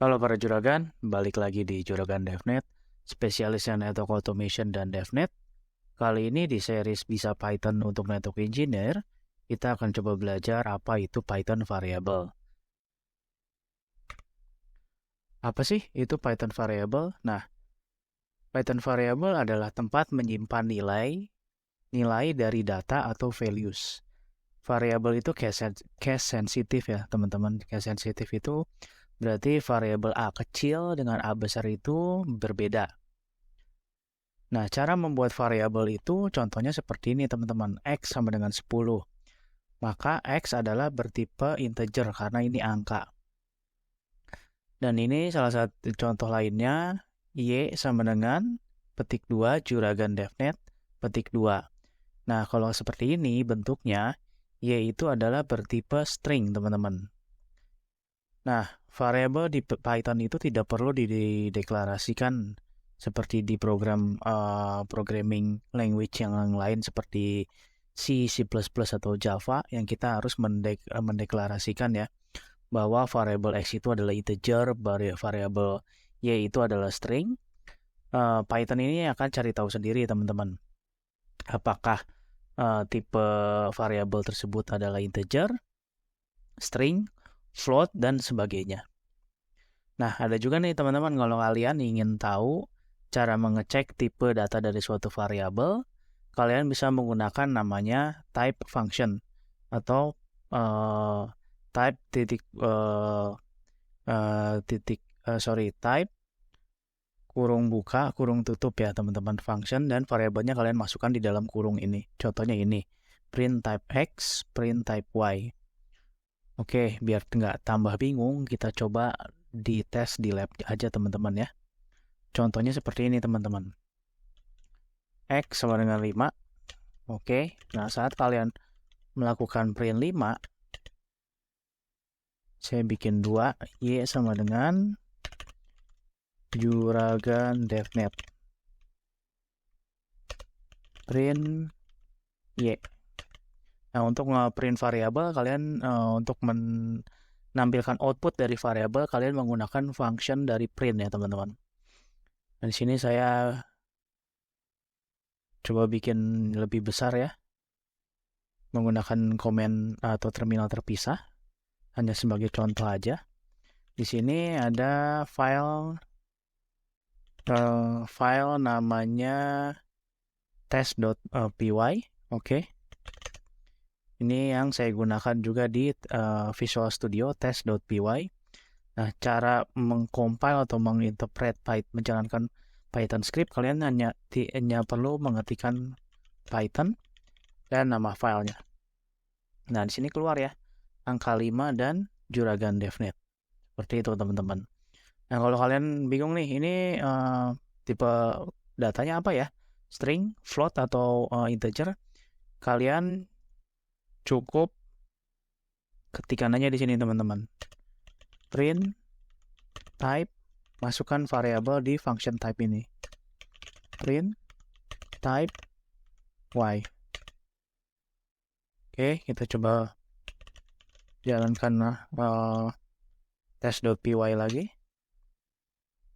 Halo para juragan, balik lagi di Juragan DevNet, spesialisnya Network Automation dan DevNet. Kali ini di series Bisa Python untuk Network Engineer, kita akan coba belajar apa itu Python Variable. Apa sih itu Python Variable? Nah, Python Variable adalah tempat menyimpan nilai dari data atau values. Variable itu case sensitif ya teman-teman. Case sensitif itu berarti variabel A kecil dengan A besar itu berbeda. Nah, cara membuat variabel itu contohnya seperti ini teman-teman. X sama dengan 10. Maka X adalah bertipe integer karena ini angka. Dan ini salah satu contoh lainnya. Y sama dengan petik 2 Juragan DevNet petik 2. Nah, kalau seperti ini bentuknya, Y itu adalah bertipe string teman-teman. Nah, variabel di Python itu tidak perlu dideklarasikan seperti di programming language yang lain seperti C, C++ atau Java yang kita harus mendeklarasikan ya bahwa variabel X itu adalah integer, variabel Y itu adalah string. Python ini akan cari tahu sendiri teman-teman. Apakah tipe variabel tersebut adalah integer, string, float, dan sebagainya. Nah, ada juga nih teman-teman kalau kalian ingin tahu cara mengecek tipe data dari suatu variabel, kalian bisa menggunakan namanya type function atau type type kurung buka kurung tutup ya teman-teman, function, dan variabelnya kalian masukkan di dalam kurung ini. Contohnya ini, print type X, print type Y. Oke, biar nggak tambah bingung, kita coba dites di lab aja teman-teman ya. Contohnya seperti ini teman-teman. X sama dengan 5. Oke, nah saat kalian melakukan print 5, saya bikin 2, Y sama dengan Juragan DevNet. Print Y. Nah, untuk nge-print variabel, kalian untuk menampilkan output dari variabel, kalian menggunakan function dari print ya teman-teman. Dan di sini saya coba bikin lebih besar ya, menggunakan komen atau terminal terpisah, hanya sebagai contoh aja. Di sini ada file namanya test.py, oke. Ini yang saya gunakan juga di Visual Studio test.py. Nah, cara mengcompile atau menginterpret menjalankan Python script, kalian hanya perlu mengetikkan Python dan nama filenya. Nah, di sini keluar ya, angka 5 dan Juragan DevNet. Seperti itu teman-teman. Nah, kalau kalian bingung nih, ini tipe datanya apa ya? String, float, atau integer? Kalian cukup ketikkan aja di sini teman-teman. Print type, masukkan variabel di function type ini. Print type Y. Oke, kita coba jalankan test.py lagi.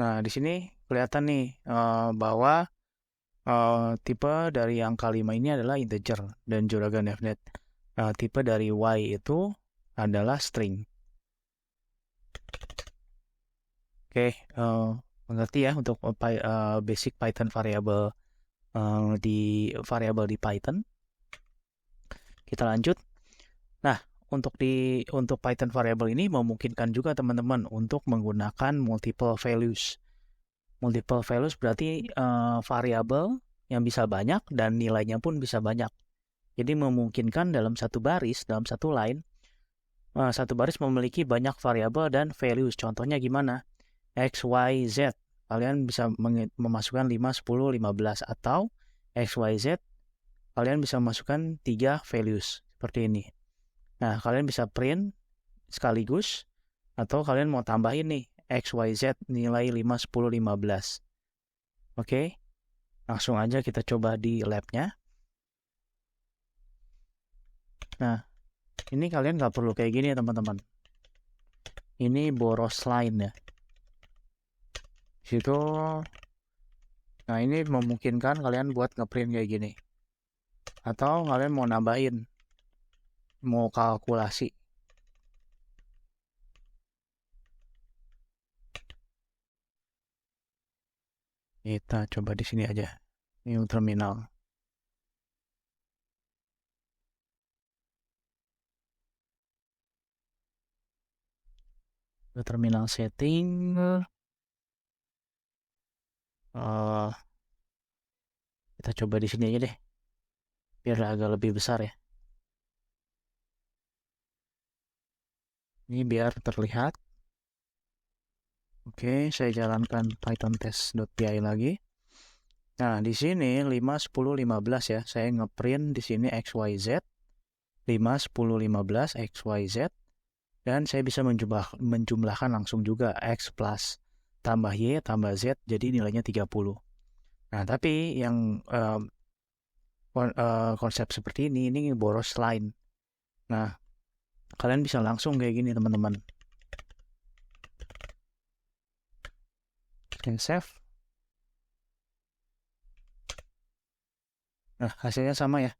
Nah, di sini kelihatan nih bahwa tipe dari angka 5 ini adalah integer dan Juragan DevNet. Tipe dari Y itu adalah string. Oke, mengerti ya untuk basic Python variable di Python. Kita lanjut. Nah, untuk Python variable ini memungkinkan juga teman-teman untuk menggunakan multiple values. Multiple values berarti variabel yang bisa banyak dan nilainya pun bisa banyak. Jadi memungkinkan dalam satu baris, dalam satu line, satu baris memiliki banyak variabel dan values. Contohnya gimana? X, Y, Z. Kalian bisa memasukkan 5, 10, 15. Atau X, Y, Z. Kalian bisa masukkan 3 values. Seperti ini. Nah, kalian bisa print sekaligus. Atau kalian mau tambahin nih. X, Y, Z nilai 5, 10, 15. Oke. Langsung aja kita coba di labnya. Nah, ini kalian nggak perlu kayak gini ya teman-teman. Ini boros line ya. situ. Nah, ini memungkinkan kalian buat ngeprint kayak gini. Atau kalian mau nambahin, mau kalkulasi. Kita coba di sini aja. New terminal. Ke terminal setting. Kita coba di sini aja deh. Biar agak lebih besar ya. Ini biar terlihat. Oke, saya jalankan Python test.py lagi. Nah, di sini 5, 10, 15 ya. Saya ngeprint di sini XYZ. 5, 10, 15, XYZ. Dan saya bisa menjumlahkan langsung juga X plus tambah Y tambah Z. Jadi nilainya 30. Nah, tapi yang konsep seperti ini boros line. Nah, kalian bisa langsung kayak gini teman-teman. Save. Nah, hasilnya sama ya.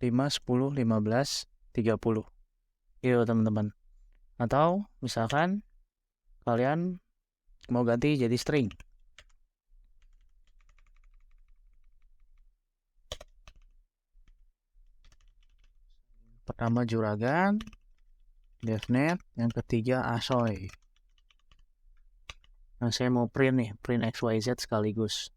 5, 10, 15, 30. Gitu teman-teman. Atau misalkan kalian mau ganti jadi string. Pertama Juragan, DevNet, yang ketiga Asoy. Nah, saya mau print nih, print XYZ sekaligus.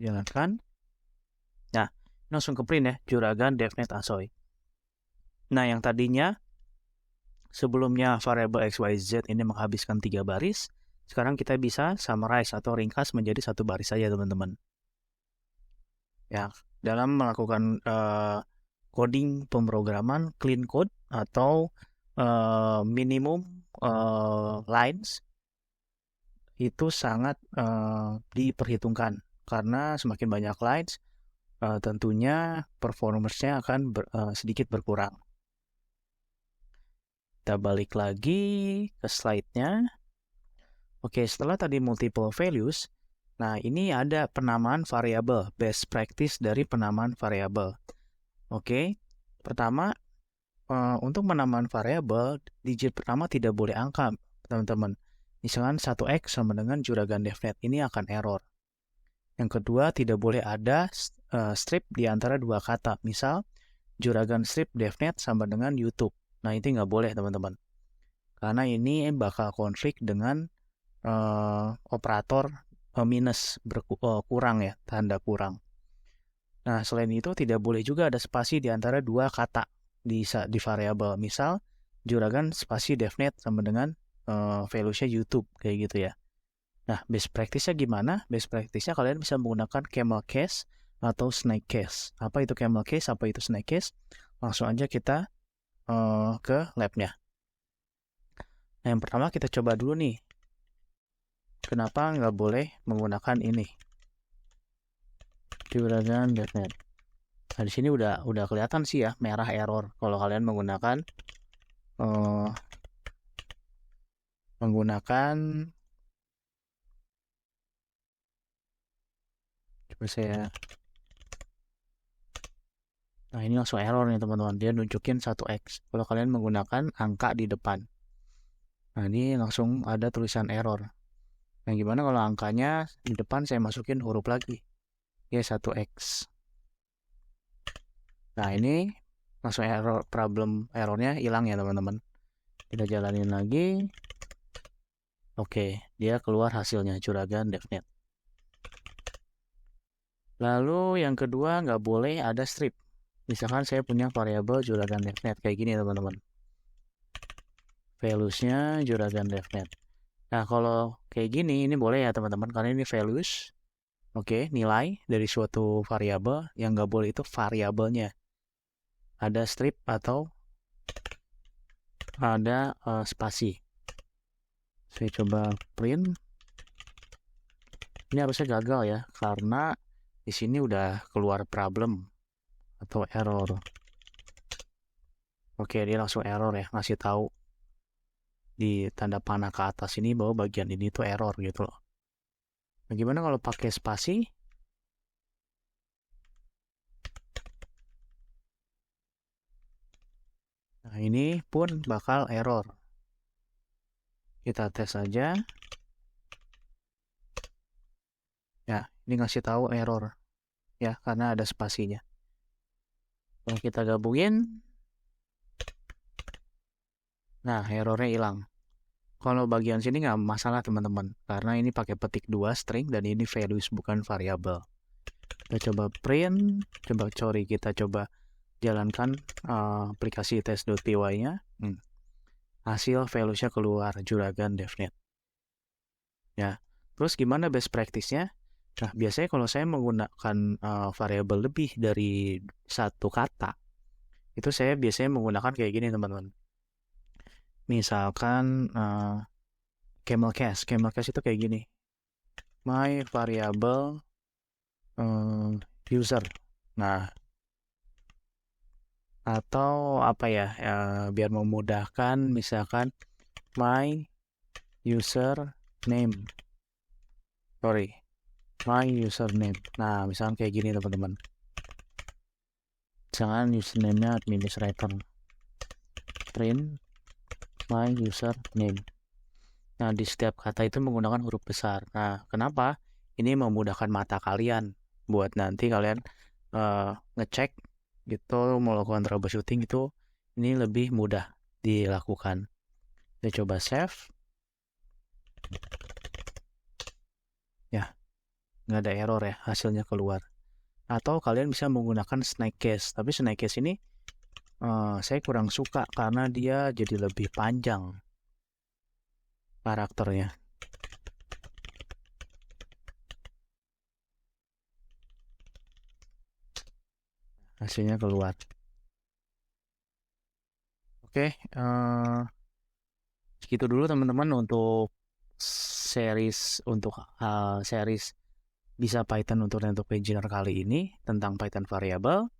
Jalankan. Nah, langsung ke print ya, Juragan, DevNet, Asoy. Nah, yang tadinya sebelumnya variabel XYZ ini menghabiskan 3 baris, sekarang kita bisa summarize atau ringkas menjadi 1 baris saja teman-teman. Ya, dalam melakukan coding pemrograman clean code atau minimum lines itu sangat diperhitungkan karena semakin banyak lines tentunya performance-nya akan sedikit berkurang. Kita balik lagi ke slide-nya. Oke, setelah tadi multiple values, nah ini ada penamaan variabel, best practice dari penamaan variabel. Oke, pertama untuk penamaan variabel, digit pertama tidak boleh angka, teman-teman. Misalkan 1x sama dengan Juragan DevNet, ini akan error. Yang kedua, tidak boleh ada strip di antara 2 kata. Misal, Juragan strip DevNet sama dengan YouTube. Nah, itu nggak boleh, teman-teman. Karena ini bakal konflik dengan operator minus kurang ya, tanda kurang. Nah, selain itu tidak boleh juga ada spasi di antara 2 kata di variabel. Misal, Juragan spasi DevNet sama dengan value-nya YouTube, kayak gitu ya. Nah, best practice-nya gimana? Best practice-nya kalian bisa menggunakan camel case atau snake case. Apa itu camel case? Apa itu snake case? Langsung aja kita ke lab-nya. Nah, yang pertama kita coba dulu nih. Kenapa nggak boleh menggunakan ini? Juragan DevNet. Nah, di sini udah kelihatan sih ya, merah error. Kalau kalian menggunakan coba saya. Nah, ini langsung error nih teman-teman. Dia nunjukin 1x. Kalau kalian menggunakan angka di depan. Nah, ini langsung ada tulisan error. Nah, gimana kalau angkanya di depan saya masukin huruf lagi? Ya, 1x. Nah, ini langsung errornya hilang ya teman-teman. Kita jalanin lagi. Oke, dia keluar hasilnya, Juragan DevNet. Lalu yang kedua, nggak boleh ada strip. Misalkan saya punya variabel Juragan DevNet kayak gini teman-teman. Values-nya Juragan DevNet. Nah, kalau kayak gini, ini boleh ya teman-teman, karena ini values. Oke, nilai dari suatu variabel. Yang nggak boleh itu variabelnya. Ada strip atau ada spasi. Saya coba print. Ini harusnya gagal ya, karena di sini udah keluar problem. atau error. Oke, dia langsung error ya, ngasih tahu di tanda panah ke atas ini bahwa bagian ini tuh error gitu loh. Bagaimana kalau pakai spasi? Nah, ini pun bakal error. Kita tes saja. Ya, ini ngasih tahu error. Ya, karena ada spasinya. Kalau kita gabungin, nah errornya hilang. Kalau bagian sini nggak masalah teman-teman, karena ini pakai petik 2 string dan ini values bukan variabel. Kita coba print, kita coba jalankan aplikasi test.py-nya. Hasil values-nya keluar, Juragan DevNet. Ya, terus gimana best practice-nya? Nah, biasanya kalau saya menggunakan variabel lebih dari satu kata, itu saya biasanya menggunakan kayak gini teman-teman. Misalkan camel case itu kayak gini. My variable user. Nah, atau apa ya, biar memudahkan misalkan my username. Nah, misalkan kayak gini teman-teman. Misalkan username-nya administrator. Print my username. Nah, di setiap kata itu menggunakan huruf besar. Nah, kenapa? Ini memudahkan mata kalian buat nanti kalian ngecek gitu, melakukan troubleshooting itu ini lebih mudah dilakukan. Kita coba save. Ya, nggak ada error ya, hasilnya keluar. Atau kalian bisa menggunakan snake case. Tapi snake case ini saya kurang suka karena dia jadi lebih panjang karakternya. Hasilnya keluar. Oke, segitu dulu teman-teman untuk series bisa Python untuk network engineer kali ini tentang Python variable.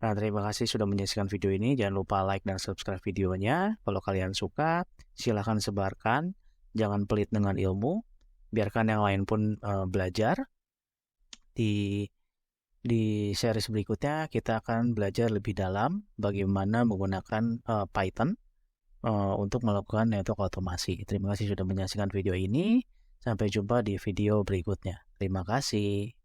Nah, terima kasih sudah menyaksikan video ini. Jangan lupa like dan subscribe videonya. Kalau kalian suka, silahkan sebarkan. Jangan pelit dengan ilmu. Biarkan yang lain pun belajar. Di series berikutnya, kita akan belajar lebih dalam bagaimana menggunakan Python untuk melakukan network otomasi. Terima kasih sudah menyaksikan video ini. Sampai jumpa di video berikutnya. Terima kasih.